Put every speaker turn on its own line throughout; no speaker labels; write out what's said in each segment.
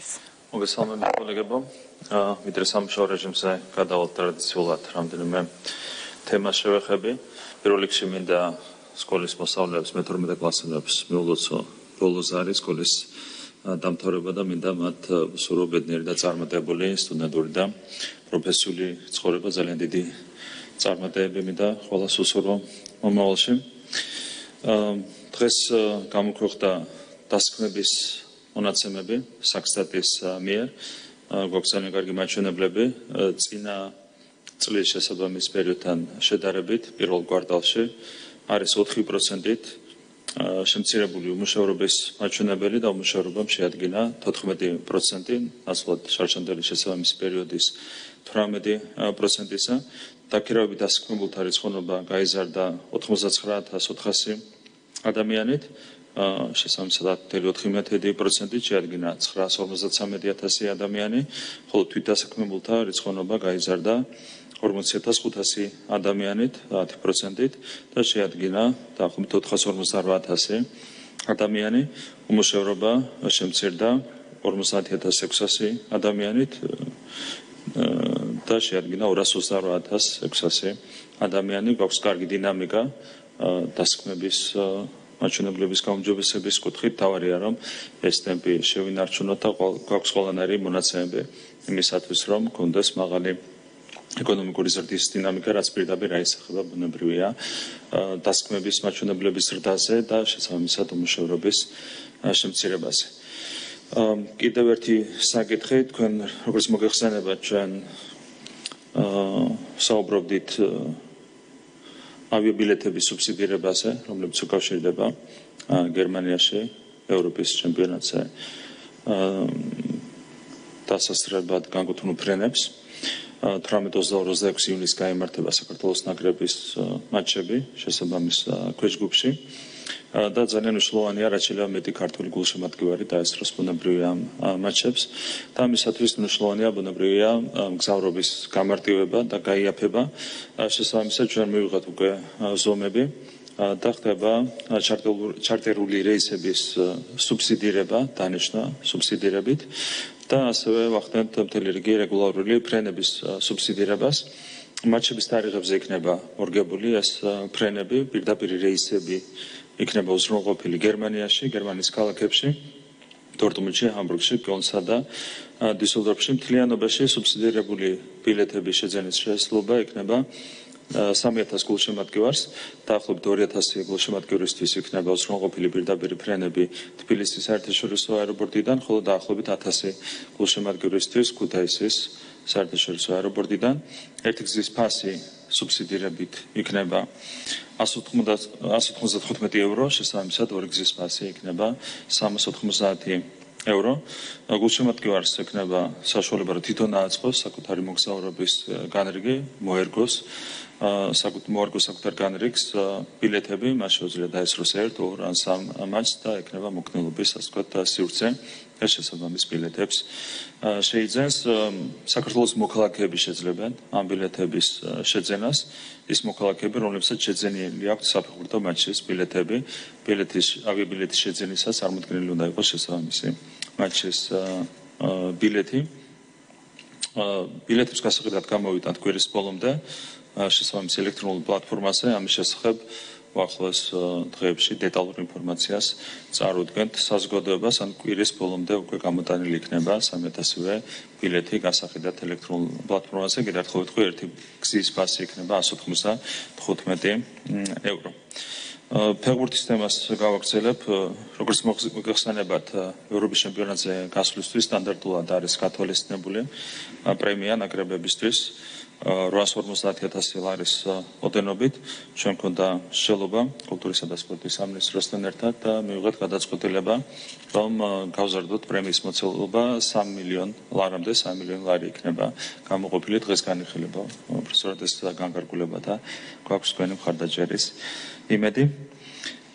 ხალხის.
მოგესალმებით კოლეგებო. ვიდრე სამუშაო რეჟიმზე გადავალთ ტრადიციულად რამდენიმე თემას შევეხები. პირველ რიგში მინდა სკოლის მოსწავლეებს, მე-12 კლასელებს მიულოცო ბოლოს არის სკოლის დამთავრება და მინდა მათ სურვო ბედნიერი და წარმატებული სტუდენტური და პროფესიული ცხოვრება, ძალიან დიდი წარმატებები მინდა ყველას უსურვო მომავალში. დღეს გამოქვეყნდა დასაქმების მონაცემები საქსტატის მიერ. გვაქვს ძალიან კარგი მაჩვენებლები წინა წლის შესაბამის პერიოდთან შედარებით პირველ კვარტალში არის 4%-ით შემცირებული უმუშევრობის მაჩვენებელი და უმუშევრობამ შეადგინა 14%, ასულად შარშანდელი შესაბამის პერიოდის 18%-ისა. დაქირავებით დასაქმებულთა რიცხოვნობა გაიზარდა 99,400 ადამიანით. შესაბამისად 4% შეადგინა 953,000 ადამიანი, ხოლო თვითდასაქმებულთა რიცხოვნობა გაიზარდა 40,500 ადამიანით, 10%-ით და შეადგინა დაახლოებით 458,000 ადამიანი. უმუშევრობა შემცირდა 50,600 ადამიანით და შეადგინა 228,600 ადამიანი. გვაქვს კარგი დინამიკა დასაქმების მაჩვენებლების გაუმჯობესების კუთხით. თავარია რომ ეს ტემპი შევინარჩუნოთ და გვაქვს ყველანაირი მონაცემები იმისათვის რომ გქონდეს მაღალი ეკონომიკური ზრდის დინამიკა, რაც პირდაპირ აისახება ბუნებრივია დასაქმების მაჩვენებლების ზრდაზე და შესაბამისად უმუშევრობის შემცირებაზე. კიდევ ერთი საკითხი, თქვენ როგორც მოგეხსენება, ჩვენ საუბრობდით ავიაბილეთების სუბსიდირებაზე, რომლებიც უკავშირდება გერმანიაში ევროპის ჩემპიონატზე დასასრულებლად განკუთვნილ ფრენებს. 18-22 ივნისს გაიმართება საქართველოს ნაკრების მატჩები შესაბამის ქვეშგუფში და ძალიან მნიშვნელოვანია რაც შეიძლება მეტი ქართული გულშემატკივარი დაესწროს ბუნებრივია ამ მატჩებს და ამისათვის მნიშვნელოვანია ბუნებრივია მგზავრობის გამარტივება და გაიაფება. შესაბამისად ჩვენ მივიღეთ უკვე ზომები და ხდება ჩარტერული რეისების სუბსიდირება, დანიშნა სუბსიდირებით და ასევე ვახდენთ მთელი რიგი რეგულარული ფრენების სუბსიდირებას. მატჩების თარიღებზე იქნება მორგებული ეს ფრენები, პირდაპირი რეისები იქნება უზრუნველყოფილი გერმანიაში, გერმანიის ქალაქებში, დორტმუნდში, ჰამბურგში, კოლნსა და დუსელდორფში. მთლიანობაში სუბსიდირებული ბილეთების შეძენის შესაძლებლობა იქნება 3,000 გულშემატკივარს, დაახლოებით 2,000 გულშემატკივრისთვის იქნება უზრუნველყოფილი პირდაპირი ფრენები თბილისის საერთაშორისო აეროპორტიდან, ხოლო დაახლოებით 1,000 გულშემატკივრისთვის ქუთაისის საერთაშორისო აეროპორტიდან. ერთი გზის ფასი სუბსიდირებით იქნება 195 ევრო, შესაბამისად ორი გზის ფასი იქნება 390 ევრო. გულშემატკივარს ექნება საშუალება რომ თვითონ აწყოს საკუთარი მოგზაურობის განრიგი, მოერგოს საკუთარ განრიგს ბილეთები, მას შეუძლია დაესწროს 1, 2 ან 3 მატჩს და ექნება მოქნილობის ასე ვთქვათ სივრცე და შესაბამის ბილეთებს შეიძენს. საქართველოს მოქალაქეები შეძლებენ ამ ბილეთების შეძენას. ის მოქალაქეები, რომლებსაც შეძენილი აქვთ საფეხბურთო მატჩის ბილეთები, ავიაბილეთის შეძენისას წარმოქმნილი უნდა იყოს შესაბამისი მატჩის ბილეთი. ბილეთებს გასაყიდად გამოვიტანთ კვირის ბოლომდე შესაბამის ელექტრონულ პლატფორმაზე. ამის შესახებ უახლოეს დღეებში დეტალურ ინფორმაციას წარუდგენთ საზოგადოებას. ან კვირის ბოლომდე უკვე გამოტანილი იქნება 3,000-ვე ბილეთი გასაყიდად ელექტრონულ პლატფორმაზე. კიდევ ერთხელ ვიტყვი, ერთი გზის ფასი იქნება 195 ევრო. ფეხბურთის თემას გავაგრძელებ. როგორც მოგეხსენებათ, ევროპის ჩემპიონატზე გასვლისთვის სტანდარტულად არის გათვალისწინებული პრემია ნაკრებებისთვის 850,000 ლარის ოდენობით. ჩვენ გვქონდა მსჯელობა კულტურისა და სპორტის სამინისტროსთან ერთად და მივიღეთ გადაწყვეტილება, რომ გავზარდოთ პრემიის მოცულობა 3 მილიონ ლარამდე, 3 მილიონი ლარი იქნება გამოყოფილი. დღეს განიხილება უბრალოდ ეს განკარგულება და გვაქვს თქვენი მხარდაჭერის იმედი.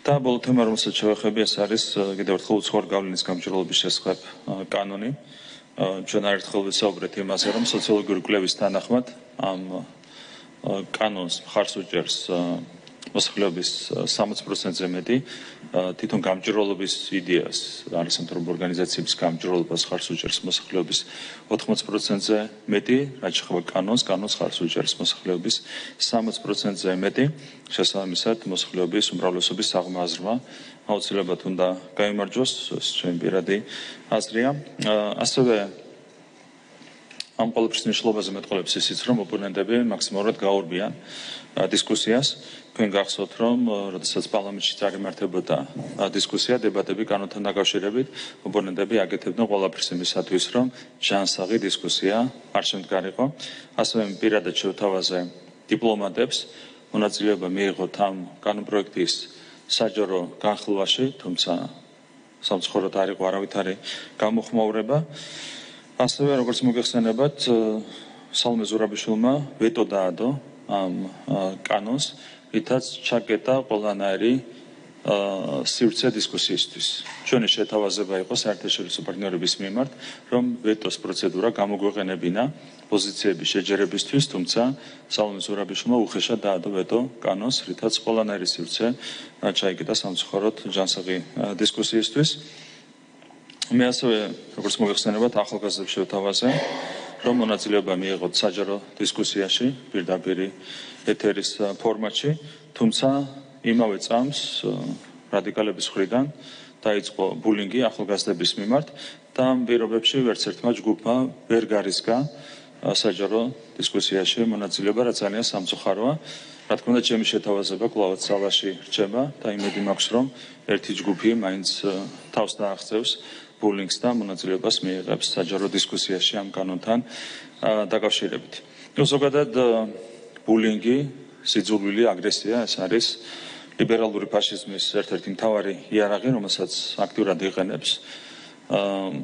და ბოლო თემა, რომელსაც შევეხები, ეს არის კიდევ ერთხელ უცხოური გავლენის გამჭვირვალობის შესახებ კანონი. ჩვენ არაერთხელ ვისაუბრეთ იმაზე, რომ სოციოლოგიური კვლევის თანახმად ამ კანონს მხარს უჭერს მოსახლეობის 60%-ზე მეტი თვითონ გამჭირვალობის იდეას, არასამთავრობო ორგანიზაციების გამჭირვალობას ხარს უჭერს მოსახლეობის 80%-ზე მეტი, რაც შეეხება კანონს ხარს უჭერს მოსახლეობის 60%-ზე მეტი, შესაბამისად მოსახლეობის უმრავლესობის საღმო-აზრმა აუცილებლად უნდა გაიმარჯვოს, ეს ჩემი პირადი აზრია. ასევე ამ ყოველფრის მნიშვნელობაზე მეტყოლებს ისიც, რომ ოპონენტები მაქსიმალურად გაურბიან დისკუსიას. თქვენ გახსოვთ, რომ როდესაც პარლამენტში წარიმართებოდა დისკუსია, დებატები კანონთან დაკავშირებით, ოპონენტები აკეთებდნენ ყველაფერს იმისათვის, რომ ჯანსაღი დისკუსია არ შემდგარიყო. ასევე პირადად შევთავაზე დიპლომატებს მონაწილეობა მიიღოთ ამ კანონპროექტის საჯარო განხილვაში, თუმცა სამწუხაროდ არ იყო არავითარი გამოხმაურება. ასევე როგორც მოგეხსენებათ, სალომე ზურაბიშვილმა ვეტო დაადო ამ კანონს, რითაც ჩაკეტა ყველანაირი სივრცე დისკუსიისთვის. ჩვენი შეთავაზება იყო საერთაშორისო პარტნიორების მიმართ, რომ ვეტოს პროცედურა გამოგვეყენებინა პოზიციების შეჯერებისთვის, თუმცა სალომე ზურაბიშვილმა უხეშად დაადო ვეტო კანონს, რითაც ყველანაირი სივრცე ჩაიკეტა სამწუხაროდ ჯანსაღი დისკუსიისთვის. მე ასევე, როგორც მოგეხსენებათ, ახალგაზრდებს შევთავაზე, რომ მონაწილეობა მიიღოთ საჯარო დისკუსიაში, პირდაპირ ეთერის ფორმატში, თუმცა იმავე წამს რადიკალების მხრიდან დაიწყო ბულინგი ახალგაზრდების მიმართ და ამ პირობებში ვერც ერთმა ჯგუფმა ვერ გარისგა საჯარო დისკუსიაში მონაწილეობა, რაც ძალიან სამწუხაროა. რა თქმა უნდა, ჩემი შეთავაზება კვლავაც სალაში რჩება და იმედი მაქვს, რომ ერთი ჯგუფი მაინც თავს დააღწევს ბულინგს და მონაწილეობას მიიღებს საჯარო დისკუსიაში ამ კანონთან დაკავშირებით. ზოგადად ბულინგი, სიძულვილი, აგრესია, ეს არის ლიბერალური ფაშიზმის ერთ-ერთი მთავარი იარაღი, რომელსაც აქტიურად იყენებს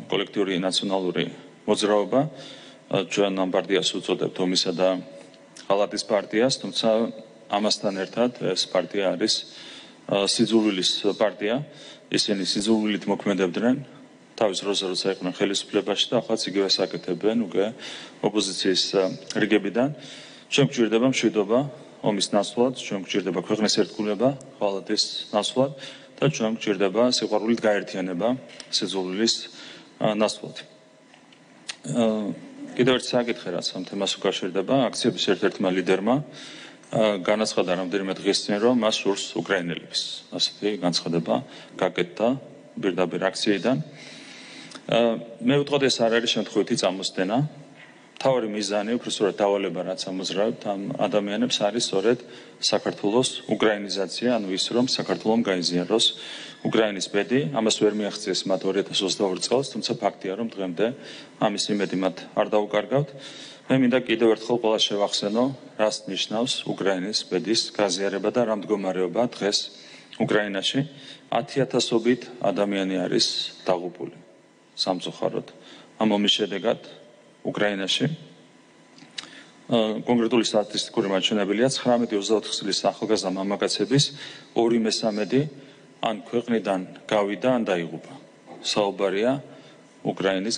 კოლექტიური ნაციონალური მოძრაობა. ჩვენ ამ პარტიას უწოდებთ ომისა და ღალატის პარტიას, თუმცა ამასთან ერთად ეს პარტია არის სიძულვილის პარტია. ისინი სიძულვილით მოქმედებდნენ თავის დროზე, როცა იყვნენ ხელისუფლებაში და ახლა იგივეს აკეთებენ უკვე ოპოზიციის რიგებიდან. ჩვენ გვჭირდება მშვიდობა ომის ნაცვლად, ჩვენ გვჭირდება ქვეყნის ერთგულება ღალატის ნაცვლად და ჩვენ გვჭირდება სიყვარულით გაერთიანება სიძულვილის ნაცვლად. კიდევ ერთი საკითხი, რაც ამ თემას უკავშირდება, აქციების ერთ-ერთმა ლიდერმა განაცხადა რამდენიმე დღის წინ, რომ მას სურს უკრაინელების ასეთი განცხადება გაკეთდა პირდაპირ აქციიდან. მე ვიტყოდი, ეს არ არის შემთხვევითი წამოსდენა. მთავარი მიზანი, უბრალოდ დავალება, რაც ამოძრავებთ ამ ადამიანებს, არის სწორედ საქართველოს უკრაინიზაცია, ანუ ის, რომ საქართველომ გაიზიაროს უკრაინის ბედი. ამას ვერ მიაღწიეს მათ 2022 წელს, თუმცა ფაქტია, რომ დღემდე ამის იმედი მათ არ დაუკარგავთ. მე მინდა კიდევ ერთხელ ყველას შევახსენო, რას ნიშნავს უკრაინის ბედის გაზიარება და რა მდგომარეობა დღეს უკრაინაში. 10,000-ობით ადამიანი არის დაღუპული სამწუხაროდ ამ ომის შედეგად უკრაინაში. კონკრეტული სტატისტიკური მაჩვენებელია 19-24 წლის ახალგაზრდა მამაკაცების 2/3 ან ქვეყნიდან გავიდა, ან დაიღუპა. საუბარია უკრაინის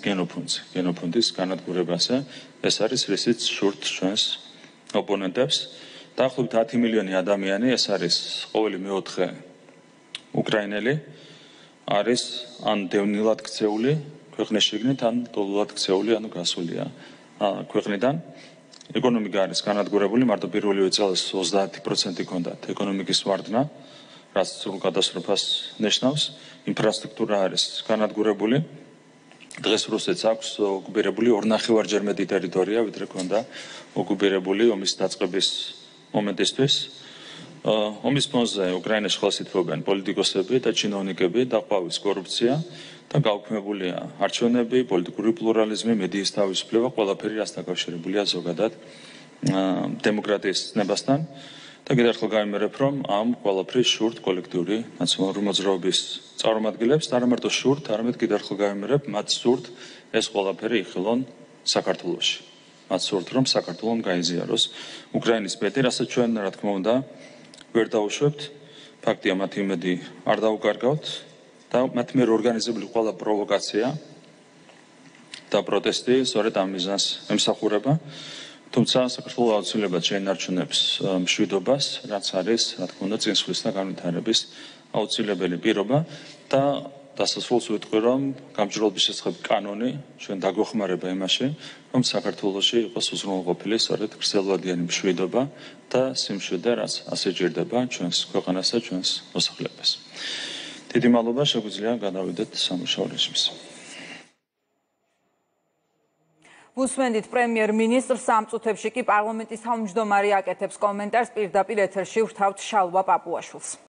გენოფონდის განადგურებაზე. ეს არის რისიც შურთ ჩვენს ოპონენტებს. დაახლოებით 10 მილიონი ადამიანი, ეს არის ყოველი მეოთხე უკრაინელი, არის ან დევნილად ქცეული ქვეყნის შიგნით, ან დოლულად ქცეული, ანუ გასულია ქვეყნიდან. ეკონომიკა არის განადგურებული, მარტო პირველივე წელს 30% ჰქონდათ ეკონომიკის ვარდნა, რაც სრულ კატასტროფას ნიშნავს. ინფრასტრუქტურა არის განადგურებული. დღეს რუსეთს აქვს ოკუპირებული 2,5-ჯერ მეტი ტერიტორია, ვიდრე ჰქონდა ოკუპირებული ომის დაწყების მომენტისთვის. ომის ფონზე უკრაინაში ხელს ითმობენ პოლიტიკოსები და ჩინოვნიკები, დაყვავის კორუფცია და გაუქმებულია არჩევნები, პოლიტიკური პლურალიზმი, მედიის თავისუფლება, ყველაფერი რაც დაკავშირებულია ზოგადად დემოკრატიის ცნებასთან. და კიდევ ერთხელ გავიმერებ, რომ ამ ყველაფრის შურთ კოლექტიური ნაციონალური მოძრაობის წარმომადგენლებს და არა მარტო შურთ, არამედ კიდევ ერთხელ გავიმერებ, მათ სურთ ეს ყველაფერი იხილონ საქართველოში. მათ სურთ, რომ საქართველომ გაიზიაროს უკრაინის ბედი, რასაც ჩვენ რა თქმა უნდა ვერ დავუშვებთ. ფაქტია, მათი იმედი არ დაუკარგავთ და მათ მიერ ორგანიზებული ყველა პროვოკაცია და პროტესტი სწორედ ამ მიზანს ემსახურება. თუმცა საქართველოს აუცილებლად შეინარჩუნებს მშვიდობას, რაც არის, რა თქმა უნდა, წინსვლის და განვითარების აუცილებელი პირობა და დასასრულს ვიტყვი, რომ გამჭვირვალობის შესახებ კანონი ჩვენ დაგვეხმარება იმაში, რომ საქართველოში იყოს უზრუნველყოფილი სწორედ გრძელვადიანი მშვიდობა და სიმშვიდე, რაც ასე ჭირდება ჩვენს ქვეყანას და ჩვენს მოსახლეობას. დიდი მადლობა, შეგვიძლია გადავიდეთ სამუშაო რეჟიმს.
უსმენდით პრემიერ-მინისტრს ამ წუთებში კი პარლამენტის თავმჯდომარე აკეთებს კომენტარს, პირდაპირ ეთერში ვრთავთ შალვა პაპუაშვილს.